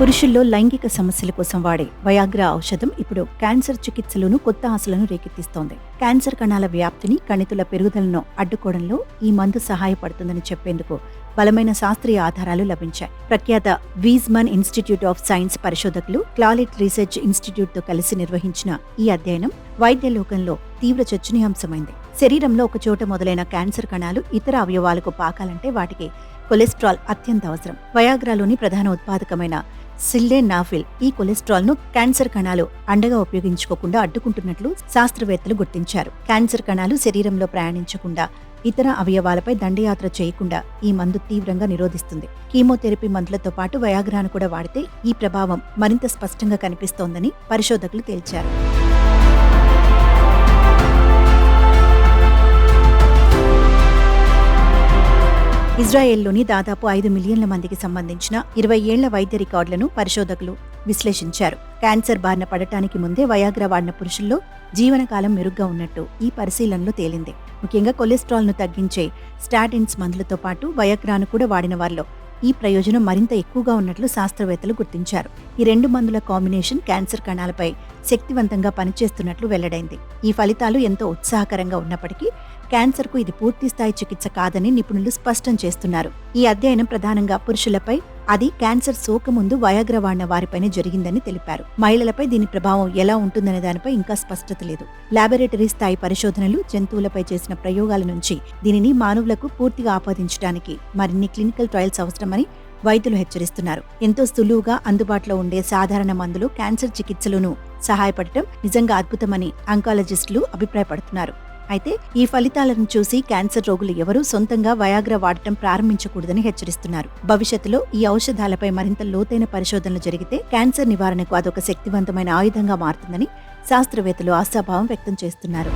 పురుషుల్లో లైంగిక సమస్యల కోసం వాడే వయాగ్రా ఔషధం ఇప్పుడు క్యాన్సర్ చికిత్సలోనూ కొత్త ఆశలను రేకెత్తిస్తోంది. క్యాన్సర్ కణాల వ్యాప్తిని, కణితుల పెరుగుదలను అడ్డుకోవడంలో ఈ మందు సహాయపడుతుందని చెప్పేందుకు బలమైన శాస్త్రీయ ఆధారాలు లభించాయి. ప్రఖ్యాత వీజ్మన్ ఇన్స్టిట్యూట్ ఆఫ్ సైన్స్ పరిశోధకులు క్లాలిట్ రీసెర్చ్ ఇన్స్టిట్యూట్ తో కలిసి నిర్వహించిన ఈ అధ్యయనం వైద్య లోకంలో తీవ్ర చర్చనీయాంశమైంది. శరీరంలో ఒక చోట మొదలైన క్యాన్సర్ కణాలు ఇతర అవయవాలకు పాకాలంటే వాటికి కొలెస్ట్రాల్ అత్యంత అవసరం. వయాగ్రాలోని ప్రధాన ఉత్పాదకమైన సిల్డెనాఫిల్ ఈ కొలెస్ట్రాల్ ను క్యాన్సర్ కణాలు అండగా ఉపయోగించుకోకుండా అడ్డుకుంటున్నట్లు శాస్త్రవేత్తలు గుర్తించారు. క్యాన్సర్ కణాలు శరీరంలో ప్రయాణించకుండా, ఇతర అవయవాలపై దండయాత్ర చేయకుండా ఈ మందు తీవ్రంగా నిరోధిస్తుంది. కీమోథెరపీ మందులతో పాటు వయాగ్రాను కూడా వాడితే ఈ ప్రభావం మరింత స్పష్టంగా కనిపిస్తోందని పరిశోధకులు తేల్చారు. ఇజ్రాయెల్లోని దాదాపు 5 మిలియన్ల మందికి సంబంధించిన 20 ఏళ్ల వైద్య రికార్డులను పరిశోధకులు విశ్లేషించారు. క్యాన్సర్ బారిన పడటానికి ముందే వయాగ్రా వాడిన పురుషుల్లో జీవనకాలం మెరుగ్గా ఉన్నట్టు ఈ పరిశీలనలో తేలింది. ముఖ్యంగా కొలెస్ట్రాల్ ను తగ్గించే స్టాటిన్స్ మందులతో పాటు వయాగ్రాను కూడా వాడిన వారిలో ఈ ప్రయోజనం మరింత ఎక్కువగా ఉన్నట్లు శాస్త్రవేత్తలు గుర్తించారు. ఈ రెండు మందుల కాంబినేషన్ క్యాన్సర్ కణాలపై శక్తివంతంగా పనిచేస్తున్నట్లు వెల్లడైంది. ఈ ఫలితాలు ఎంతో ఉత్సాహకరంగా ఉన్నప్పటికీ క్యాన్సర్కు ఇది పూర్తిస్థాయి చికిత్స కాదని నిపుణులు స్పష్టం చేస్తున్నారు. ఈ అధ్యయనం ప్రధానంగా పురుషులపై, అది క్యాన్సర్ సోకముందు వయాగ్రా వాడిన వారిపైనే జరిగిందని తెలిపారు. మహిళలపై దీని ప్రభావం ఎలా ఉంటుందనే దానిపై ఇంకా స్పష్టత లేదు. లాబొరేటరీ స్థాయి పరిశోధనలు, జంతువులపై చేసిన ప్రయోగాల నుంచి దీనిని మానవులకు పూర్తిగా ఆపాదించడానికి మరిన్ని క్లినికల్ ట్రయల్స్ అవసరమని వైద్యులు హెచ్చరిస్తున్నారు. ఎంతో సులువుగా అందుబాటులో ఉండే సాధారణ మందులు క్యాన్సర్ చికిత్సలోనూ సహాయపడటం నిజంగా అద్భుతమని ఆంకాలజిస్టులు అభిప్రాయపడుతున్నారు. అయితే ఈ ఫలితాలను చూసి క్యాన్సర్ రోగులు ఎవరూ సొంతంగా వయాగ్రా వాడటం ప్రారంభించకూడదని హెచ్చరిస్తున్నారు. భవిష్యత్తులో ఈ ఔషధాలపై మరింత లోతైన పరిశోధనలు జరిగితే క్యాన్సర్ నివారణకు అదొక శక్తివంతమైన ఆయుధంగా మారుతుందని శాస్త్రవేత్తలు ఆశాభావం వ్యక్తం చేస్తున్నారు.